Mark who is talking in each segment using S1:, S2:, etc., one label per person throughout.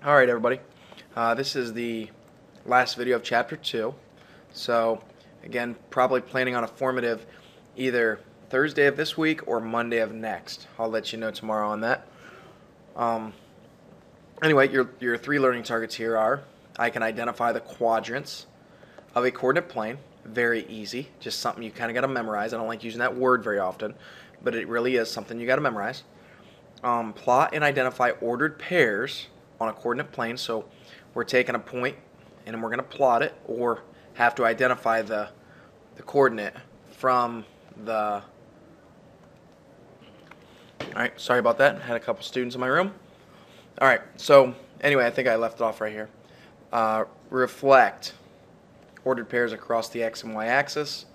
S1: Alright everybody, this is the last video of chapter 2. So again, probably planning on a formative either Thursday of this week or Monday of next. I'll let you know tomorrow on that. Um, anyway, your three learning targets here are: I can identify the quadrants of a coordinate plane. Very easy, just something you kind of got to memorize. I don't like using that word very often, but it really is something you got to memorize. Plot and identify ordered pairs on a coordinate plane. So we're taking a point and then we're going to plot it, or have to identify the coordinate from the... Alright, sorry about that. Had a couple students in my room. Alright, so anyway, I think I left it off right here. Reflect ordered pairs across the x and y axis,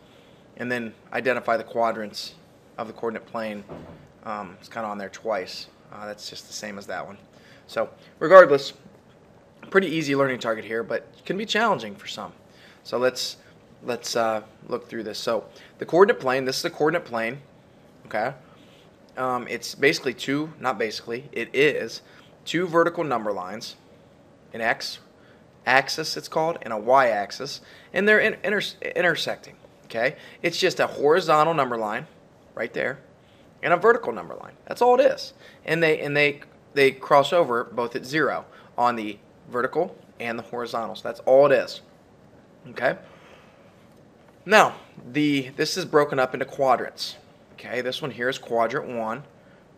S1: and then identify the quadrants of the coordinate plane. It's kind of on there twice. That's just the same as that one. So regardless, pretty easy learning target here, but can be challenging for some. So let's look through this. So the coordinate plane, this is the coordinate plane, okay? It's basically it is two vertical number lines, an x axis it's called, and a y axis, and they're intersecting, okay? It's just a horizontal number line right there and a vertical number line. That's all it is. And they cross over both at 0 on the vertical and the horizontal. So that's all it is. Okay? Now, this is broken up into quadrants. Okay, this one here is quadrant 1,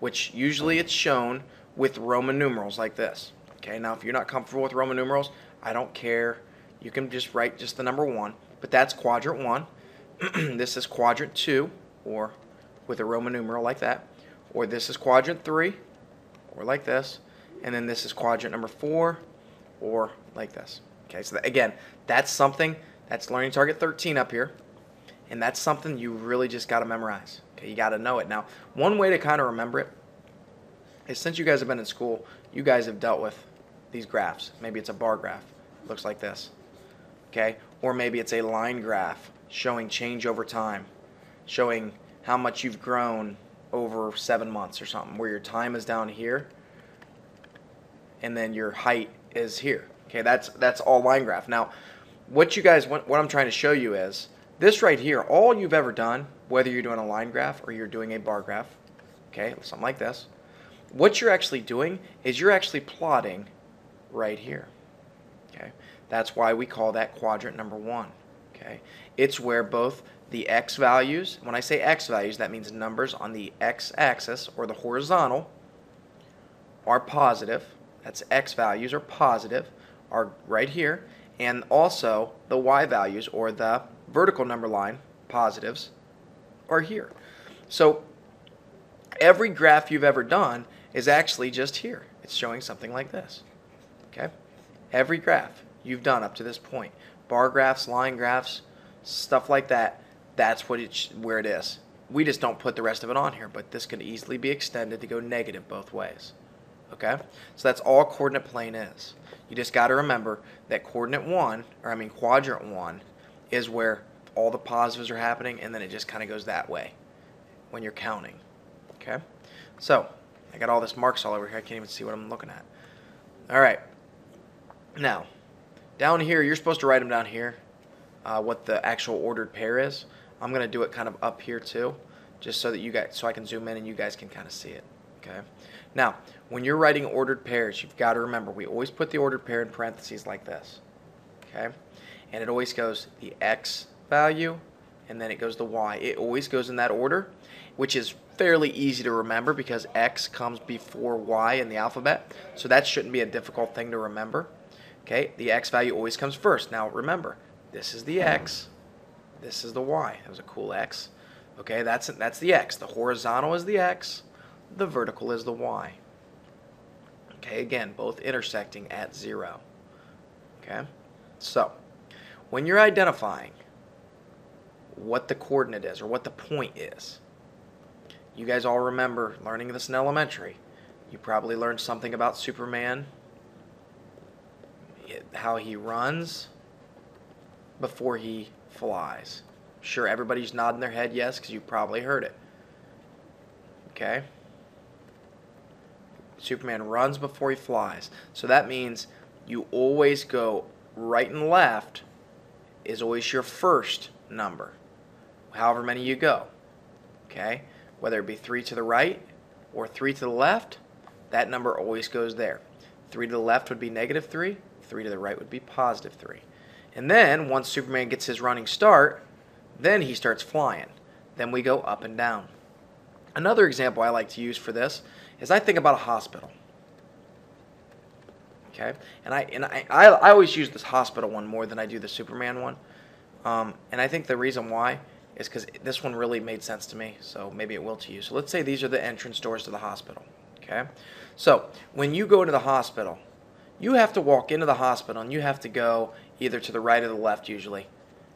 S1: which usually it's shown with Roman numerals like this. Okay, now if you're not comfortable with Roman numerals, I don't care. You can just write just the number 1, but that's quadrant 1. This is quadrant 2, or with a Roman numeral like that. Or this is quadrant 3, or like this. And then this is quadrant number 4, or like this. Okay, so again, that's something, that's learning target 13 up here. And that's something you really just got to memorize. Okay, you got to know it. Now, one way to kind of remember it is, since you guys have been in school, you guys have dealt with these graphs. Maybe it's a bar graph. Looks like this. Okay, or maybe it's a line graph showing change over time, showing how much you've grown over 7 months or something, where your time is down here and then your height is here. Okay, that's all line graph. Now, what I'm trying to show you is this right here. All you've ever done, whether you're doing a line graph or you're doing a bar graph, okay, something like this, what you're actually doing is you're actually plotting right here. Okay, that's why we call that quadrant number 1. Okay, it's where both the x values, when I say x values, that means numbers on the x-axis or the horizontal are positive. That's x values are positive, are right here, and also the y values or the vertical number line positives are here. So every graph you've ever done is actually just here. It's showing something like this. Okay? Every graph you've done up to this point, bar graphs, line graphs, stuff like that, that's where it is. We just don't put the rest of it on here, but this can easily be extended to go negative both ways. Okay? So that's all coordinate plane is. You just got to remember that quadrant 1 is where all the positives are happening, and then it just kind of goes that way when you're counting. Okay? So, I got all this marks all over here. I can't even see what I'm looking at. All right. Now, down here, you're supposed to write them down here, what the actual ordered pair is. I'm going to do it kind of up here too, just so that so I can zoom in and you guys can kind of see it. Okay. Now, when you're writing ordered pairs, you've got to remember we always put the ordered pair in parentheses like this. Okay, and it always goes the x value, and then it goes the y. It always goes in that order, which is fairly easy to remember because x comes before y in the alphabet, so that shouldn't be a difficult thing to remember. Okay, the x value always comes first. Now remember, this is the x, this is the y. That was a cool x. Okay, that's the x. The horizontal is the x, the vertical is the y. Okay, again, both intersecting at 0. Okay, so when you're identifying what the coordinate is or what the point is, you guys all remember learning this in elementary. You probably learned something about Superman, how he runs before he flies. Sure, everybody's nodding their head yes because you probably heard it. Okay? Superman runs before he flies. So that means you always go right and left is always your first number, however many you go. Okay? Whether it be 3 to the right or 3 to the left, that number always goes there. 3 to the left would be -3, 3 to the right would be +3. And then, once Superman gets his running start, then he starts flying. Then we go up and down. Another example I like to use for this is I think about a hospital. Okay? And I always use this hospital one more than I do the Superman one. And I think the reason why is because this one really made sense to me, so maybe it will to you. So let's say these are the entrance doors to the hospital. Okay? So when you go to the hospital, you have to walk into the hospital and you have to go either to the right or the left usually,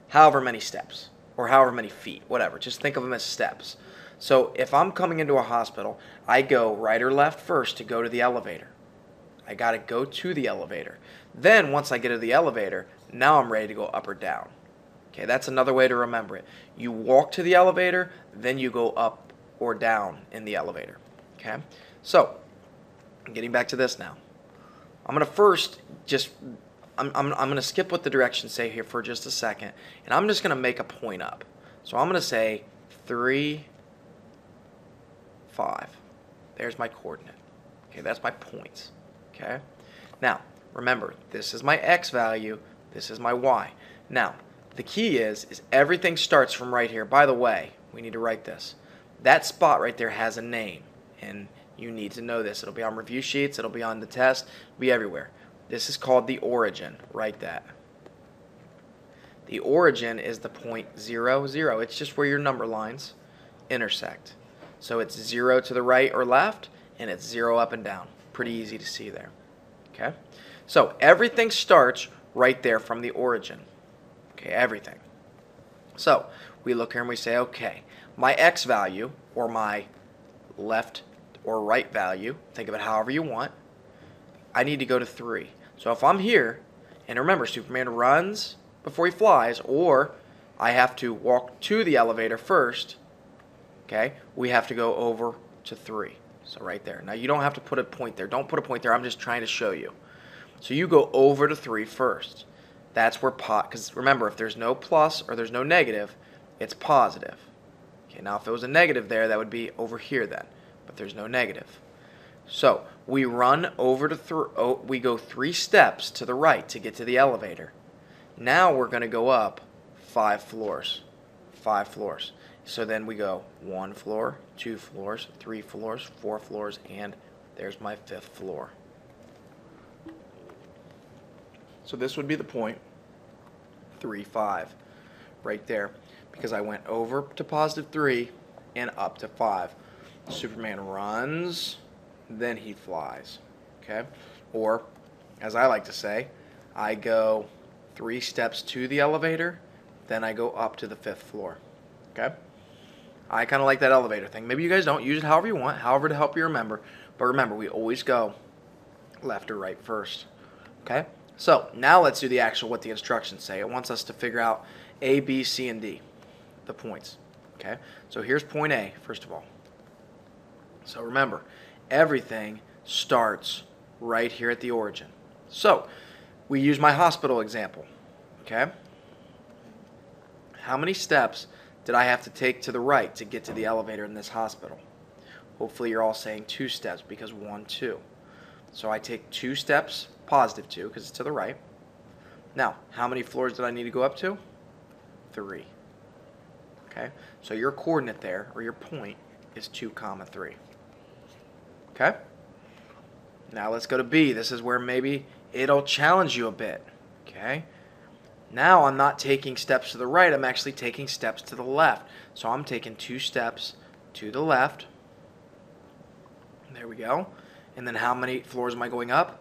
S1: however many steps or however many feet, whatever. Just think of them as steps. So if I'm coming into a hospital, I go right or left first to go to the elevator. I got to go to the elevator. Then once I get to the elevator, now I'm ready to go up or down. Okay, that's another way to remember it. You walk to the elevator, then you go up or down in the elevator. Okay? So, getting back to this now. I'm going to first just I'm going to skip what the directions say here for just a second, and I'm just going to make a point up. So I'm going to say 3, 5. There's my coordinate. Okay, that's my points. Okay? Now, remember, this is my x value, this is my y. Now, the key is everything starts from right here. By the way, we need to write this. That spot right there has a name, and you need to know this. It'll be on review sheets, it'll be on the test, it'll be everywhere. This is called the origin. Write that. The origin is the point 0, 0. It's just where your number lines intersect. So it's 0 to the right or left, and it's 0 up and down. Pretty easy to see there. Okay? So everything starts right there from the origin. Okay, everything. So we look here and we say, okay, my x value, or my left or right value, think of it however you want, I need to go to 3. So if I'm here, and remember, Superman runs before he flies, or I have to walk to the elevator first, okay, we have to go over to 3. So right there. Now you don't have to put a point there. Don't put a point there. I'm just trying to show you. So you go over to 3 first. That's where because remember, if there's no plus or there's no negative, it's positive. Okay, now if it was a negative there, that would be over here then. But there's no negative. So we run over to we go 3 steps to the right to get to the elevator. Now we're going to go up 5 floors. 5 floors. So then we go 1 floor, 2 floors, 3 floors, 4 floors, and there's my 5th floor. So this would be the point 3, 5 right there, because I went over to +3 and up to 5. Superman runs, then he flies. Okay? Or, as I like to say, I go 3 steps to the elevator, then I go up to the 5th floor. Okay? I kind of like that elevator thing. Maybe you guys don't. Use it however you want, however to help you remember. But remember, we always go left or right first. Okay? So, now let's do the actual what the instructions say. It wants us to figure out A, B, C, and D, the points. Okay? So here's point A, first of all. So remember, everything starts right here at the origin. So, we use my hospital example. Okay? How many steps did I have to take to the right to get to the elevator in this hospital? Hopefully you're all saying 2 steps because 1, 2. So I take 2 steps, +2 because it's to the right. Now, how many floors did I need to go up to? 3. Okay? So your coordinate there, or your point, is 2, 3. Okay? Now let's go to B. This is where maybe it'll challenge you a bit. Okay? Now I'm not taking steps to the right, I'm actually taking steps to the left. So I'm taking 2 steps to the left. There we go. And then how many floors am I going up?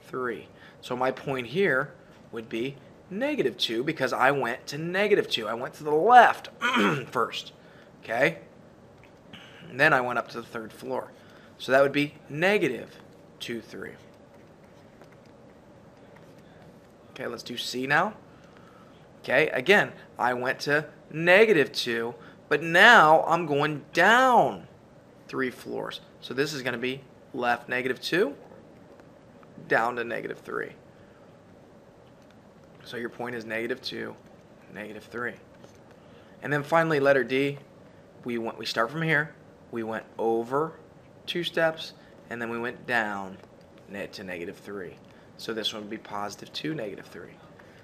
S1: 3. So my point here would be -2 because I went to -2. I went to the left first. Okay? And then I went up to the 3rd floor. So that would be -2, 3. Okay, let's do C now. Okay, again, I went to -2, but now I'm going down 3 floors. So this is going to be left -2, down to -3. So your point is -2, -3. And then finally, letter D, we start from here. We went over 2 steps, and then we went down to -3. So this one would be +2, -3.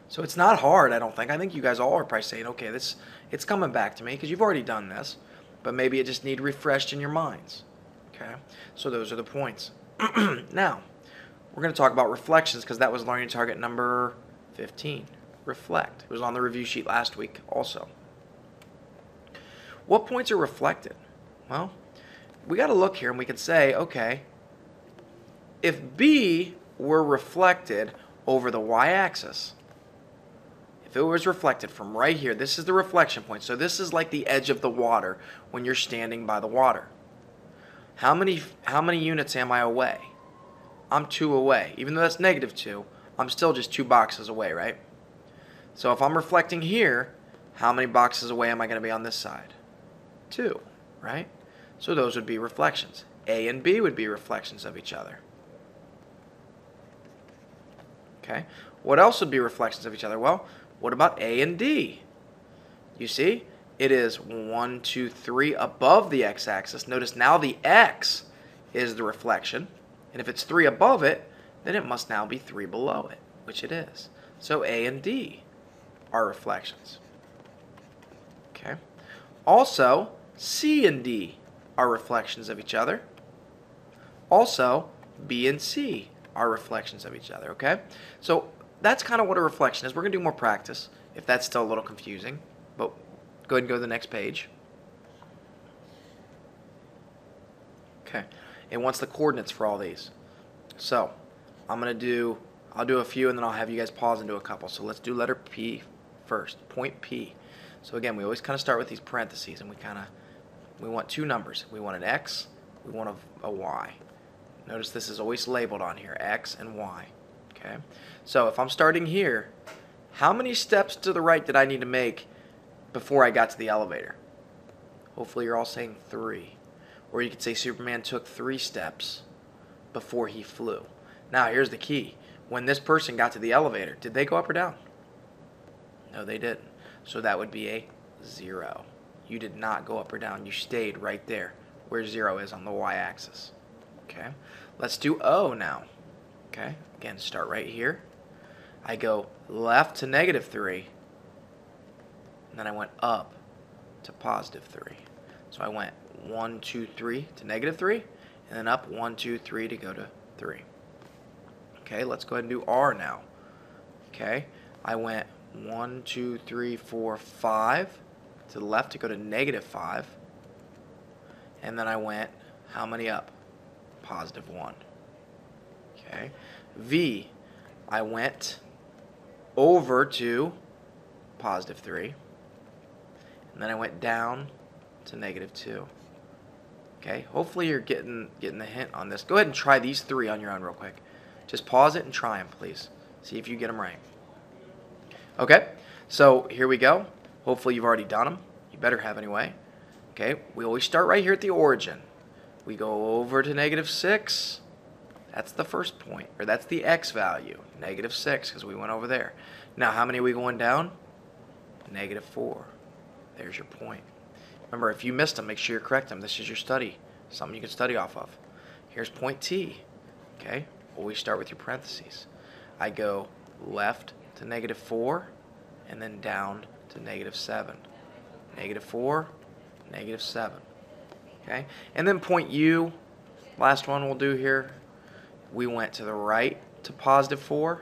S1: So it's not hard, I don't think. I think you guys all are probably saying, okay, it's coming back to me because you've already done this, but maybe it just needs refreshed in your minds. Okay, so those are the points. Now, we're going to talk about reflections because that was learning target number 15. Reflect. It was on the review sheet last week also. What points are reflected? Well, we got to look here and we can say, okay, if B were reflected over the y-axis, if it was reflected from right here, this is the reflection point. So this is like the edge of the water when you're standing by the water. How many units am I away? I'm 2 away. Even though that's -2, I'm still just 2 boxes away, right? So if I'm reflecting here, how many boxes away am I going to be on this side? 2, right? So those would be reflections. A and B would be reflections of each other. Okay. What else would be reflections of each other? Well, what about A and D? You see, it is 1, 2, 3 above the x-axis. Notice now the x is the reflection. And if it's 3 above it, then it must now be 3 below it, which it is. So A and D are reflections. Okay. Also, C and D are reflections of each other. Also, B and C are reflections of each other, okay? So that's kind of what a reflection is. We're going to do more practice if that's still a little confusing, but go ahead and go to the next page. Okay, it wants the coordinates for all these. So I'll do a few and then I'll have you guys pause and do a couple. So let's do letter P first, point P. So again, we always kind of start with these parentheses and we want 2 numbers. We want an X, we want a Y. Notice this is always labeled on here, X and Y. Okay, so if I'm starting here, how many steps to the right did I need to make before I got to the elevator? Hopefully you're all saying 3. Or you could say Superman took 3 steps before he flew. Now here's the key. When this person got to the elevator, did they go up or down? No, they didn't. So that would be a 0. You did not go up or down. You stayed right there where 0 is on the y-axis. Okay, let's do O now. Okay, again, start right here. I go left to -3, and then I went up to +3. So I went 1, 2, 3 to -3, and then up 1, 2, 3 to go to 3. Okay, let's go ahead and do R now. Okay, I went 1, 2, 3, 4, 5 to the left to go to -5, and then I went how many up? +1. Okay, V, I went over to +3, and then I went down to -2. Okay, hopefully you're getting the hint on this. Go ahead and try these 3 on your own real quick. Just pause it and try them, please. See if you get them right. Okay, so here we go. Hopefully you've already done them. You better have anyway. Okay, we always start right here at the origin. We go over to -6. That's the first point, or that's the x value, -6, because we went over there. Now, how many are we going down? -4. There's your point. Remember, if you missed them, make sure you correct them. This is your study, something you can study off of. Here's point T. Okay, always start with your parentheses. I go left to -4, and then down to -7. -4, -7. Okay, and then point U, last one we'll do here. We went to the right to +4.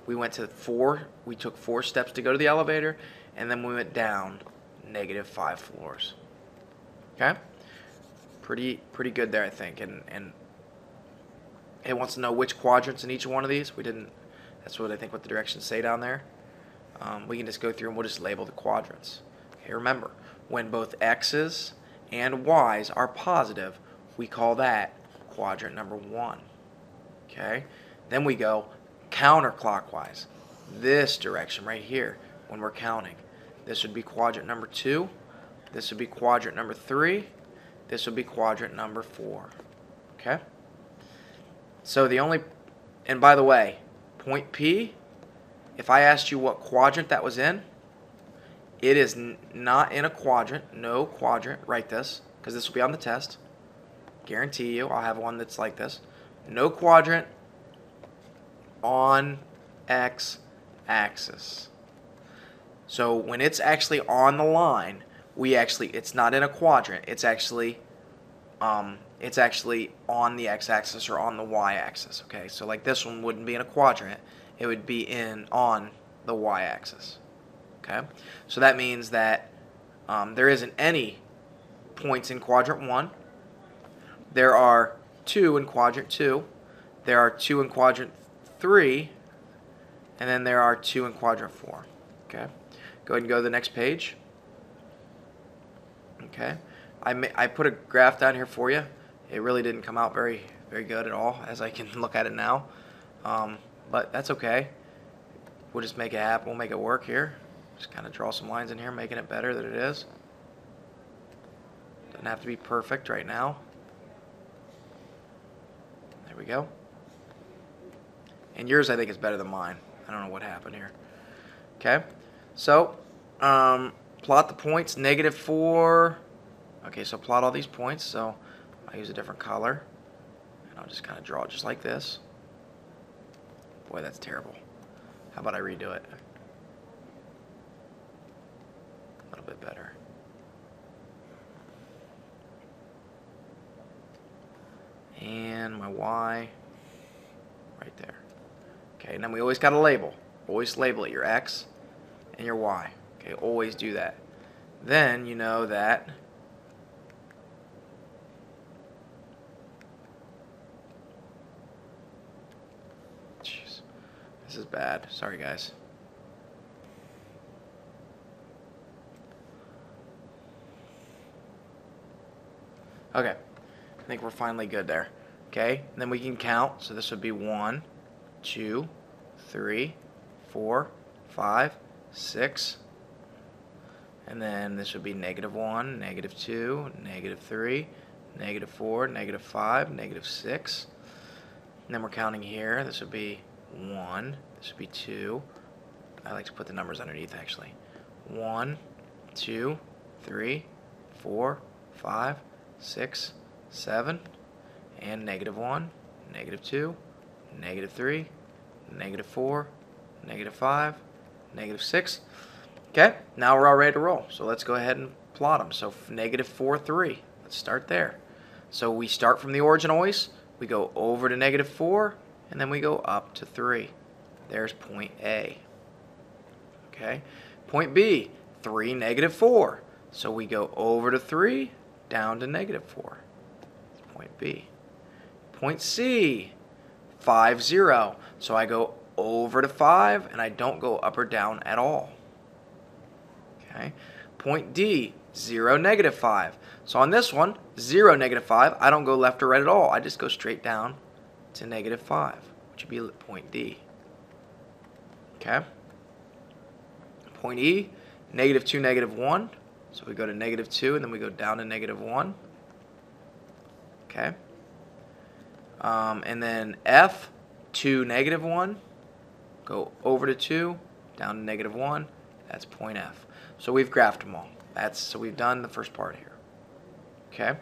S1: We went to 4. We took 4 steps to go to the elevator, and then we went down -5 floors. Okay, pretty good there, I think. And it wants to know which quadrants in each one of these. We didn't. That's what I think what the directions say down there. We can just go through and we'll just label the quadrants. Okay, remember, when both x's and y's are positive, we call that quadrant number 1. Okay, then we go counterclockwise, this direction right here when we're counting. This would be quadrant number 2, this would be quadrant number 3, this would be quadrant number 4. Okay. So the only, and by the way, point P, if I asked you what quadrant that was in, it is not in a quadrant, no quadrant. Write this, because this will be on the test. Guarantee you, I'll have one that's like this. No quadrant on x-axis. So when it's actually on the line, it's not in a quadrant. It's actually on the x-axis or on the y-axis. Okay, so like this one wouldn't be in a quadrant. It would be on the y-axis. Okay, so that means that there isn't any points in quadrant 1. There are 2 in quadrant 2. There are 2 in quadrant 3. And then there are 2 in quadrant 4. Okay, go ahead and go to the next page. Okay, I put a graph down here for you. It really didn't come out very good at all, as I can look at it now. But that's okay. We'll just make it happen. We'll make it work here. Just kind of draw some lines in here, making it better than it is. Doesn't have to be perfect right now. There we go. And yours, I think, is better than mine. I don't know what happened here. Okay, so plot the points, -4. Okay, so plot all these points. So I use a different color, and I'll just kind of draw it just like this. Boy, that's terrible. How about I redo it? A little bit better. And my Y right there. Okay, and then we always got to label. Always label it, your X and your Y. Okay, always do that. Then you know that jeez, this is bad. Sorry, guys. Okay, I think we're finally good there. Okay, and then we can count. So this would be 1, 2, 3, 4, 5, 6. And then this would be -1, -2, -3, -4, -5, -6. And then we're counting here. This would be 1. This would be 2. I like to put the numbers underneath, actually. 1, 2, 3, 4, 5, 6, 7. And -1, -2, -3, -4, -5, -6. Okay, now we're all ready to roll. So let's go ahead and plot them. So -4, 3. Let's start there. So we start from the origin always. We go over to -4, and then we go up to 3. There's point A. Okay, point B, 3, -4. So we go over to 3, down to -4. That's point B. Point C, 5, 0. So I go over to 5, and I don't go up or down at all. Okay. Point D, 0, -5. So on this one, 0, -5, I don't go left or right at all. I just go straight down to -5, which would be point D. Okay. Point E, -2, -1. So we go to -2, and then we go down to -1. Okay. And then F, 2, -1. Go over to 2, down to -1. That's point F. So we've graphed them all. So we've done the first part here. Okay.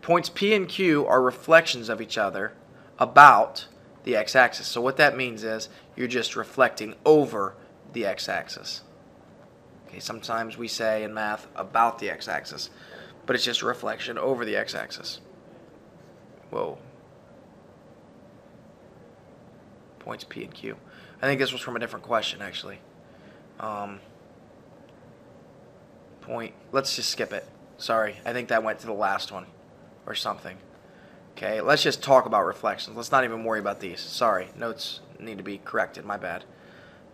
S1: Points P and Q are reflections of each other about the x-axis. So what that means is you're just reflecting over the x-axis. Okay. Sometimes we say in math about the x-axis, but it's just a reflection over the x-axis. Whoa. Points P and Q. I think this was from a different question, actually. Let's just skip it. Sorry, I think that went to the last one or something. Okay, let's just talk about reflections. Let's not even worry about these. Sorry, notes need to be corrected. My bad.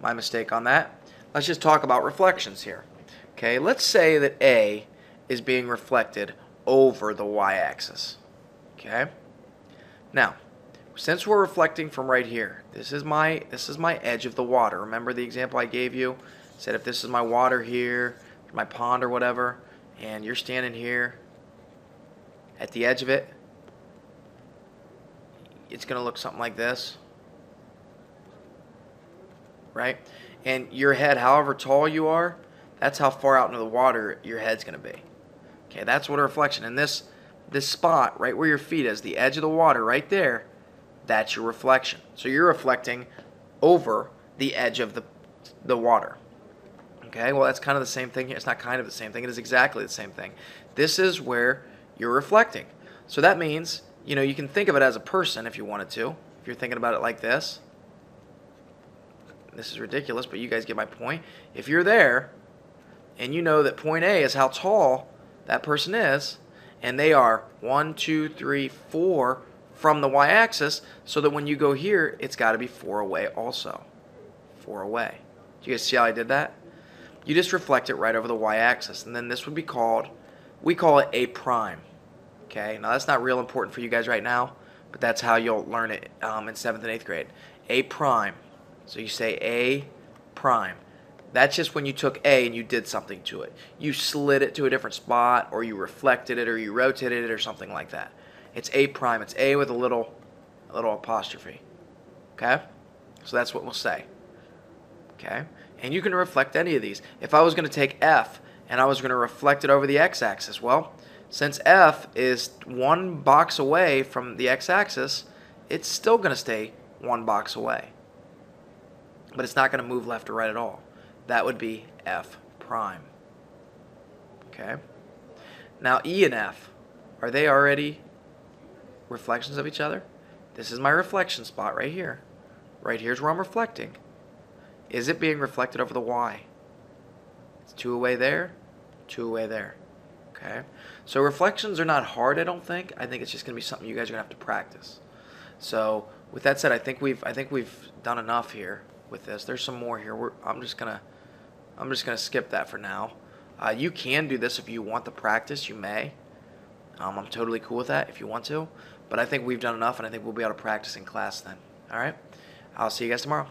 S1: My mistake on that. Let's just talk about reflections here. Okay, let's say that A is being reflected over the y-axis. Okay? Now, since we're reflecting from right here, this is my edge of the water. Remember the example I gave you? I said if this is my water here, my pond or whatever, and you're standing here at the edge of it, it's going to look something like this, right? And your head, however tall you are, that's how far out into the water your head's going to be. Okay, that's what a reflection. And this spot right where your feet is, the edge of the water right there, that's your reflection. So you're reflecting over the edge of the water. Okay, well, that's kind of the same thing here. It's not kind of the same thing. It is exactly the same thing. This is where you're reflecting. So that means, you know, you can think of it as a person if you wanted to. If you're thinking about it like this. This is ridiculous, but you guys get my point. If you're there, and you know that point A is how tall that person is, and they are 1, 2, 3, 4 from the y-axis, so that when you go here, it's got to be 4 away also. 4 away. Do you guys see how I did that? You just reflect it right over the y-axis, and then this would be called, we call it A prime. Okay, now that's not real important for you guys right now, but that's how you'll learn it in 7th and 8th grade. A prime. So you say A prime. That's just when you took A and you did something to it. You slid it to a different spot, or you reflected it, or you rotated it, or something like that. It's A prime. It's A with a little apostrophe. Okay? So that's what we'll say. Okay? And you can reflect any of these. If I was going to take F and I was going to reflect it over the x-axis, well, since F is 1 box away from the x-axis, it's still going to stay 1 box away. But it's not going to move left or right at all. That would be F prime. Okay? Now E and F, are they already reflections of each other? This is my reflection spot right here. Right here's where I'm reflecting. Is it being reflected over the Y? It's 2 away there, 2 away there. Okay? So reflections are not hard, I don't think. I think it's just going to be something you guys are going to have to practice. So with that said, I think we've done enough here with this. There's some more here. I'm just gonna skip that for now. You can do this if you want the practice. You may. I'm totally cool with that if you want to. But I think we've done enough, and I think we'll be able to practice in class then. All right? I'll see you guys tomorrow.